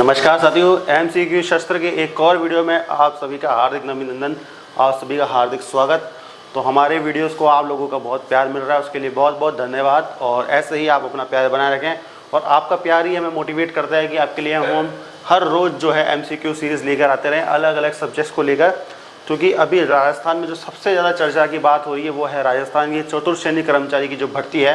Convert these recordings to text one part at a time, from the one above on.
नमस्कार साथियों, एमसीक्यू शस्त्र के एक और वीडियो में आप सभी का हार्दिक अभिनंदन, आप सभी का हार्दिक स्वागत। तो हमारे वीडियोस को आप लोगों का बहुत प्यार मिल रहा है, उसके लिए बहुत बहुत धन्यवाद। और ऐसे ही आप अपना प्यार बनाए रखें और आपका प्यार ही हमें मोटिवेट करता है कि आपके लिए हम हर रोज़ जो है एमसीक्यू सीरीज़ लेकर आते रहें, अलग अलग सब्जेक्ट्स को लेकर। क्योंकि अभी राजस्थान में जो सबसे ज़्यादा चर्चा की बात हो रही है वो है राजस्थान की चतुर्थ श्रेणी कर्मचारी की जो भर्ती है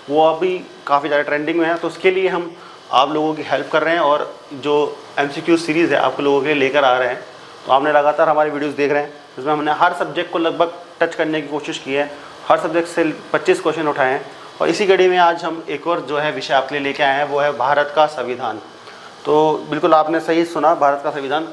वो अभी काफ़ी ज़्यादा ट्रेंडिंग में है। तो उसके लिए हम आप लोगों की हेल्प कर रहे हैं और जो एमसीक्यू सीरीज़ है आप लोगों के लिए लेकर आ रहे हैं। तो आपने लगातार हमारी वीडियोस देख रहे हैं, जिसमें हमने हर सब्जेक्ट को लगभग टच करने की कोशिश की है, हर सब्जेक्ट से 25 क्वेश्चन उठाए हैं। और इसी कड़ी में आज हम एक और जो है विषय आपके लिए लेके आए हैं, वो है भारत का संविधान। तो बिल्कुल आपने सही सुना, भारत का संविधान।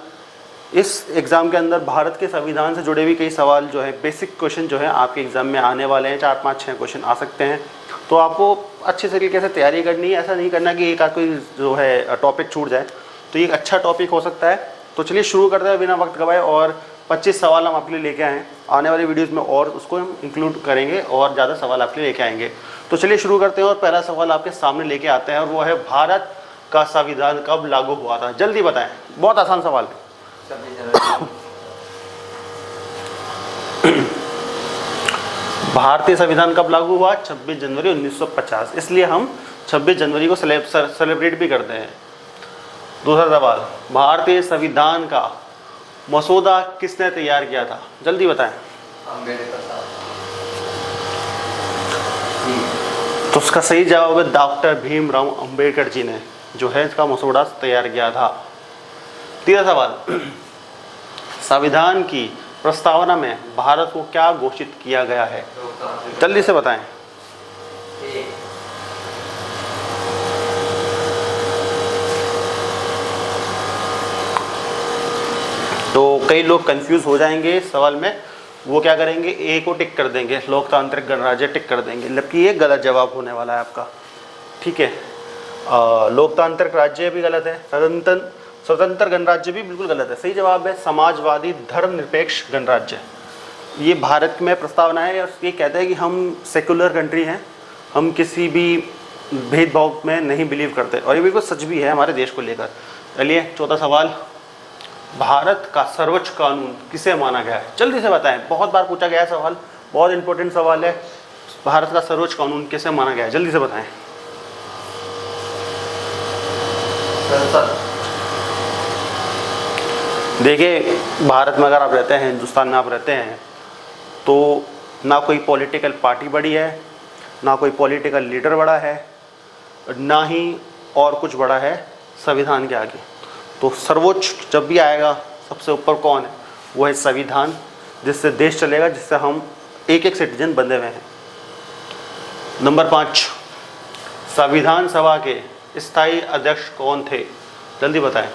इस एग्ज़ाम के अंदर भारत के संविधान से जुड़े भी कई सवाल जो है, बेसिक क्वेश्चन जो है आपके एग्ज़ाम में आने वाले हैं। 4, 5, 6 क्वेश्चन आ सकते हैं। तो आपको अच्छे तरीके से तैयारी करनी है, ऐसा नहीं करना कि एक आध कोई जो है टॉपिक छूट जाए। तो ये एक अच्छा टॉपिक हो सकता है। तो चलिए शुरू करते हैं बिना वक्त गवाए। और 25 सवाल हम आपके लिए लेके आए हैं, आने वाली वीडियोज़ में और उसको हम इंक्लूड करेंगे और ज़्यादा सवाल आपके लिए लेके आएंगे। तो चलिए शुरू करते हैं और पहला सवाल आपके सामने लेके आते हैं और वो है भारत का संविधान कब लागू हुआ था? जल्दी बताएं, बहुत आसान सवाल है। भारतीय संविधान कब लागू हुआ? 26 जनवरी 1950। इसलिए हम 26 जनवरी को सेलिब्रेट भी करते हैं। दूसरा सवाल, भारतीय संविधान का मसौदा किसने तैयार किया था? जल्दी बताएं। तो उसका सही जवाब है डॉक्टर भीमराव अंबेडकर जी ने जो है इसका मसौदा तैयार किया था। तीसरा सवाल, संविधान की प्रस्तावना में भारत को क्या घोषित किया गया है? जल्दी से बताएं। तो कई लोग कंफ्यूज हो जाएंगे सवाल में, वो क्या करेंगे, ए को टिक कर देंगे, लोकतांत्रिक गणराज्य टिक कर देंगे, जबकि ये गलत जवाब होने वाला है आपका। ठीक है, लोकतांत्रिक राज्य भी गलत है, स्वतंत्र गणराज्य भी बिल्कुल गलत है। सही जवाब है समाजवादी धर्मनिरपेक्ष गणराज्य। ये भारत में प्रस्तावना है और ये कहता है कि हम सेकुलर कंट्री हैं, हम किसी भी भेदभाव में नहीं बिलीव करते, और ये बिल्कुल सच भी है हमारे देश को लेकर। चलिए चौथा सवाल, भारत का सर्वोच्च कानून किसे माना गया है? जल्दी से बताएं, बहुत बार पूछा गया है सवाल, बहुत इंपॉर्टेंट सवाल है। भारत का सर्वोच्च कानून किसे माना गया है? जल्दी से बताएं। देखिए, भारत में अगर आप रहते हैं, हिंदुस्तान में आप रहते हैं, तो ना कोई पॉलिटिकल पार्टी बड़ी है, ना कोई पॉलिटिकल लीडर बड़ा है, ना ही और कुछ बड़ा है संविधान के आगे। तो सर्वोच्च जब भी आएगा, सबसे ऊपर कौन है? वो है संविधान, जिससे देश चलेगा, जिससे हम एक एक सिटीजन बंधे हुए हैं। नंबर 5, संविधान सभा के स्थायी अध्यक्ष कौन थे? जल्दी बताएं।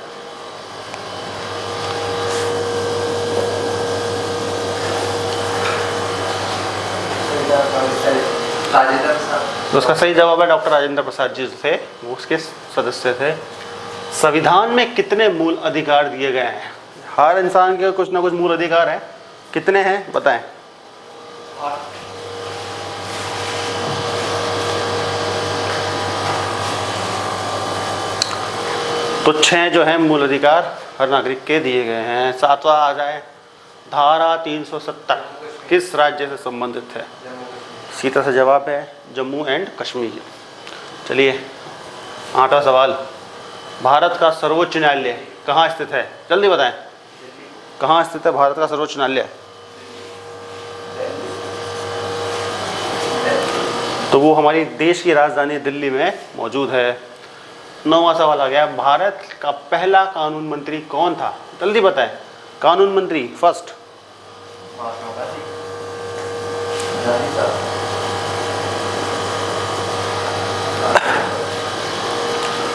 तो उसका सही जवाब है डॉक्टर राजेंद्र प्रसाद जी थे, वो उसके सदस्य थे। संविधान में कितने मूल अधिकार दिए गए हैं? हर इंसान के कुछ ना कुछ मूल अधिकार है, कितने हैं बताएं। तो 6 जो है मूल अधिकार हर नागरिक के दिए गए हैं। 7वां आ जाए, धारा 370 किस राज्य से संबंधित है? सीधा सा जवाब है जम्मू एंड कश्मीर। चलिए 8वां सवाल, भारत का सर्वोच्च न्यायालय कहाँ स्थित है? जल्दी बताएं, कहाँ स्थित है भारत का सर्वोच्च न्यायालय? तो वो हमारी देश की राजधानी दिल्ली में मौजूद है। 9वां सवाल आ गया, भारत का पहला कानून मंत्री कौन था? जल्दी बताएं, कानून मंत्री फर्स्ट।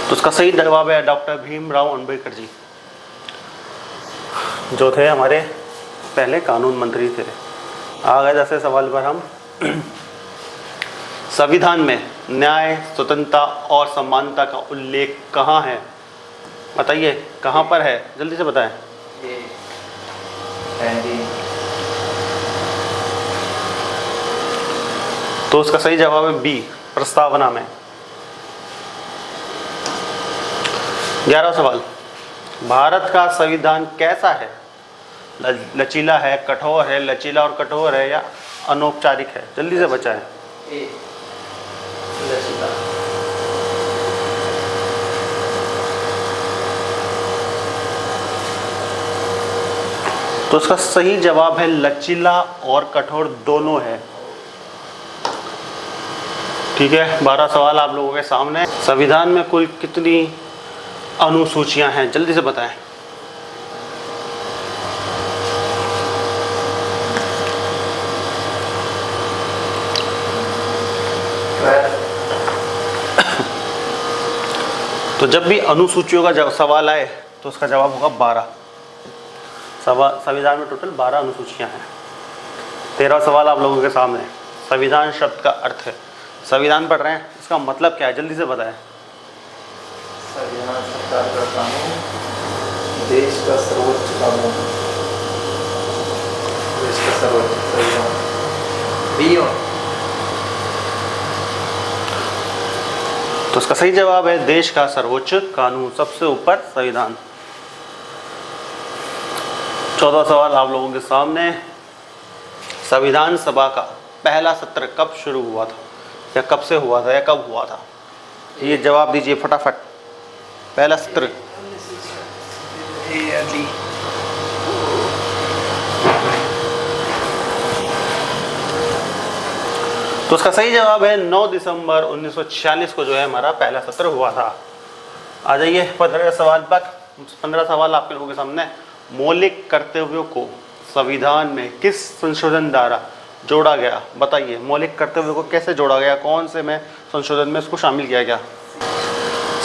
तो उसका सही जवाब है डॉक्टर भीमराव अंबेडकर जी, जो थे हमारे पहले कानून मंत्री थे। आ गए 10वें सवाल पर हम। संविधान में न्याय, स्वतंत्रता और समानता का उल्लेख कहाँ है? बताइए कहाँ पर है? जल्दी से बताएं। तो उसका सही जवाब है बी, प्रस्तावना में। 11वां सवाल, भारत का संविधान कैसा है? लचीला है, कठोर है, लचीला और कठोर है, या अनौपचारिक है? जल्दी से बचाएं। लचीला। तो इसका सही जवाब है लचीला और कठोर दोनों है। ठीक है, 12 सवाल आप लोगों के सामने। संविधान में कुल कितनी अनुसूचियां हैं? जल्दी से बताएं। तो जब भी अनुसूचियों का जब सवाल आए तो उसका जवाब होगा 12। संविधान में टोटल 12 अनुसूचियां हैं। 13 सवाल आप लोगों के सामने। संविधान शब्द का अर्थ है, संविधान पढ़ रहे हैं, इसका मतलब क्या है? जल्दी से बताएं। संविधान सरकार का कानून, देश का सर्वोच्च कानून, देश का सर्वोच्च संविधान। तो इसका सही जवाब है देश का सर्वोच्च कानून, सबसे ऊपर संविधान। 14 सवाल आप लोगों के सामने। संविधान सभा का पहला सत्र कब शुरू हुआ था, या कब से हुआ था, या कब हुआ था? ये जवाब दीजिए फटाफट। पहला सत्र तो उसका सही जवाब है 9 दिसंबर 1946 को जो है हमारा पहला सत्र हुआ था। आ जाइए 15 सवाल तक। 15 सवाल आपके लोगों के सामने। मौलिक कर्तव्यों को संविधान में किस संशोधन द्वारा जोड़ा गया? बताइए, मौलिक कर्तव्यों को कैसे जोड़ा गया? कौन से में संशोधन में इसको शामिल किया गया?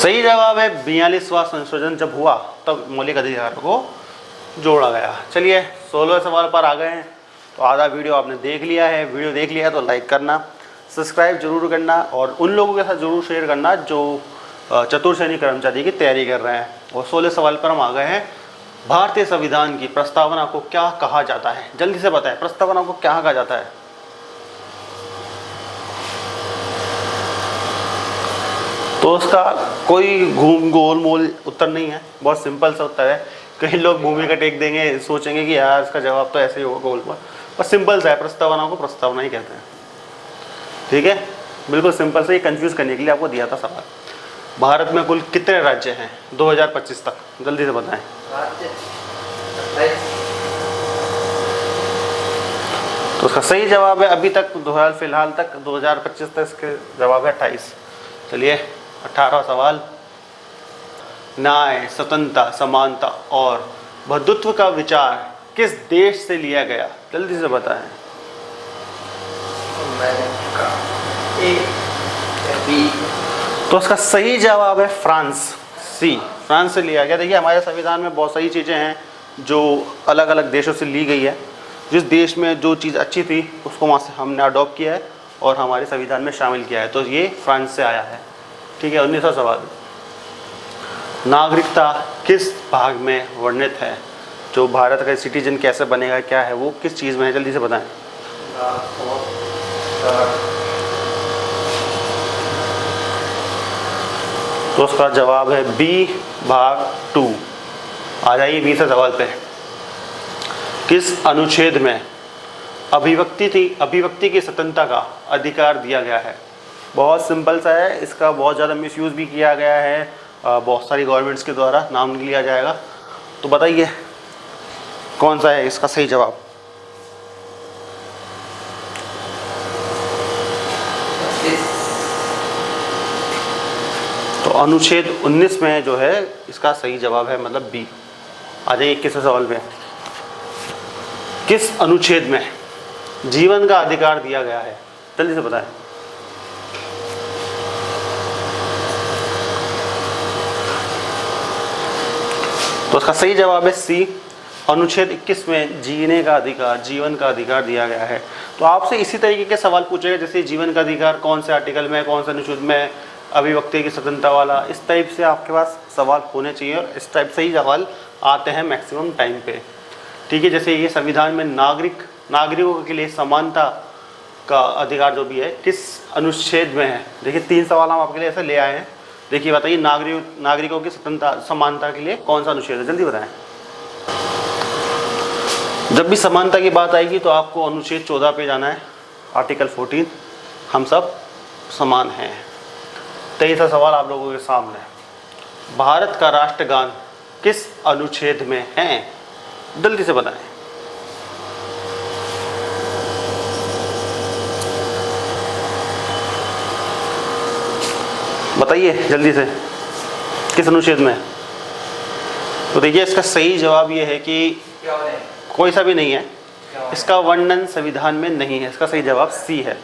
सही जवाब है 42वां संशोधन जब हुआ तब मौलिक अधिकारों को जोड़ा गया। चलिए 16 सवाल पर आ गए हैं। तो आधा वीडियो आपने देख लिया है। वीडियो देख लिया है तो लाइक करना, सब्सक्राइब जरूर करना, और उन लोगों के साथ जरूर शेयर करना जो चतुर्थ श्रेणी कर्मचारी की तैयारी कर रहे हैं। और 16 सवाल पर हम आ गए हैं। भारतीय संविधान की प्रस्तावना को क्या कहा जाता है? जल्दी से बताएं, प्रस्तावना को क्या कहा जाता है? तो उसका कोई गोल मोल उत्तर नहीं है, बहुत सिंपल सा उत्तर है। कई लोग भूमि का टेक देंगे, सोचेंगे कि यार इसका जवाब तो ऐसे ही होगा गोल मोल, पर सिंपल सा है। प्रस्तावना को प्रस्तावना ही कहते हैं। ठीक है, बिल्कुल सिंपल से। ये कंफ्यूज करने के लिए आपको दिया था सवाल। भारत में कुल कितने राज्य हैं 2025 तक? जल्दी से बताएं। तो उसका सही जवाब है अभी तक फिलहाल तक 2025 तक इसके जवाब है 28। चलिए 18 सवाल। न्याय, स्वतंत्रता, समानता और बंधुत्व का विचार किस देश से लिया गया? जल्दी से बताएं। तो उसका सही जवाब है फ्रांस, सी, फ्रांस से लिया गया। देखिए हमारे संविधान में बहुत सारी चीज़ें हैं जो अलग अलग देशों से ली गई है। जिस देश में जो चीज़ अच्छी थी उसको वहाँ से हमने अडॉप्ट किया है और हमारे संविधान में शामिल किया है। तो ये फ्रांस से आया है। ठीक है, 19वां सवाल। नागरिकता किस भाग में वर्णित है? जो भारत का सिटीजन कैसे बनेगा, क्या है वो, किस चीज़ में है? जल्दी से बताएं। तो उसका जवाब है बी, भाग 2। आ जाइए 20वें सवाल पे। किस अनुच्छेद में अभिव्यक्ति की स्वतंत्रता का अधिकार दिया गया है? बहुत सिंपल सा है। इसका बहुत ज़्यादा मिसयूज़ भी किया गया है बहुत सारी गवर्नमेंट्स के द्वारा, नाम नहीं लिया जाएगा। तो बताइए कौन सा है इसका सही जवाब? तो अनुच्छेद 19 में जो है इसका सही जवाब है, मतलब बी। आ जाइए 21वें सवाल पे। किस अनुच्छेद में जीवन का अधिकार दिया गया है? जल्दी से बताएं। तो उसका सही जवाब है सी, अनुच्छेद 21 में जीने का अधिकार, जीवन का अधिकार दिया गया है। तो आपसे इसी तरीके के सवाल पूछेगा जैसे जीवन का अधिकार कौन से आर्टिकल में, कौन से अनुच्छेद में, अभिव्यक्ति की स्वतंत्रता वाला, इस टाइप से आपके पास सवाल होने चाहिए। और इस टाइप से ही सवाल आते हैं मैक्सिमम टाइम पे। ठीक है, जैसे ये संविधान में नागरिकों के लिए समानता का अधिकार जो भी है किस अनुच्छेद में है? देखिए 3 सवाल हम आपके लिए ऐसे ले आए हैं देखिए बताइए, नागरिकों की स्वतंत्रता समानता के लिए कौन सा अनुच्छेद है, जल्दी बताएं। जब भी समानता की बात आएगी तो आपको अनुच्छेद 14 पे जाना है, आर्टिकल 14, हम सब समान हैं। 23वां सवाल आप लोगों के सामने, भारत का राष्ट्रगान किस अनुच्छेद में है, जल्दी से बताएं। बताइए जल्दी से, किस अनुच्छेद में। तो देखिए इसका सही जवाब ये है कि कोई सा भी नहीं है, इसका वर्णन संविधान में नहीं है। इसका सही जवाब सी है।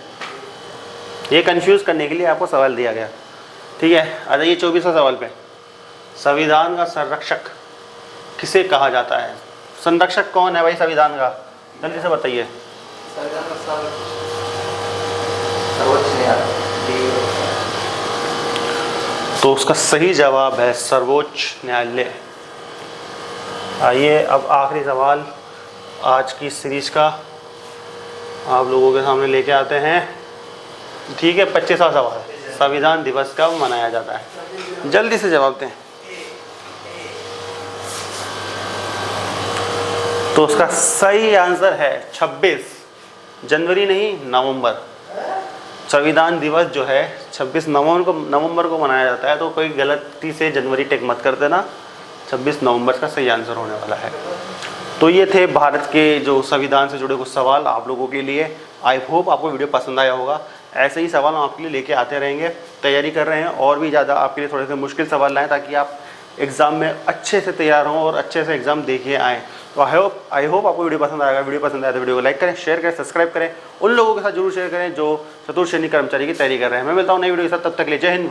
ये कंफ्यूज करने के लिए आपको सवाल दिया गया। ठीक है, आ जाइए 24वां सवाल पे। संविधान का संरक्षक किसे कहा जाता है? संरक्षक कौन है भाई संविधान का, जल्दी से बताइए। सर्वोच्च न्यायालय। तो उसका सही जवाब है सर्वोच्च न्यायालय। आइए अब आखिरी सवाल आज की सीरीज का आप लोगों के सामने लेके आते हैं। ठीक है, 25वां सवाल, संविधान दिवस कब मनाया जाता है, जल्दी से जवाब दें। तो उसका सही आंसर है 26 जनवरी, नहीं नवंबर। संविधान दिवस जो है 26 नवंबर को मनाया जाता है। तो कोई गलती से जनवरी टिक मत कर देना, 26 नवंबर का सही आंसर होने वाला है। तो ये थे भारत के जो संविधान से जुड़े कुछ सवाल आप लोगों के लिए। आई होप आपको वीडियो पसंद आया होगा। ऐसे ही सवाल हम आपके लिए लेके आते रहेंगे। तैयारी कर रहे हैं और भी ज़्यादा आपके लिए थोड़े से मुश्किल सवाल लाएँ, ताकि आप एग्ज़ाम में अच्छे से तैयार हों और अच्छे से एग्ज़ाम देके आएँ। तो आई होप आपको वीडियो पसंद आएगा। वीडियो पसंद आए तो वीडियो को लाइक करें, शेयर करें, सब्सक्राइब करें। उन लोगों के साथ जरूर शेयर करें जो चतुर्थ श्रेणी कर्मचारी की तैयारी कर रहे हैं। मैं मिलता हूँ नई वीडियो के साथ, तब तक के लिए जय हिंद।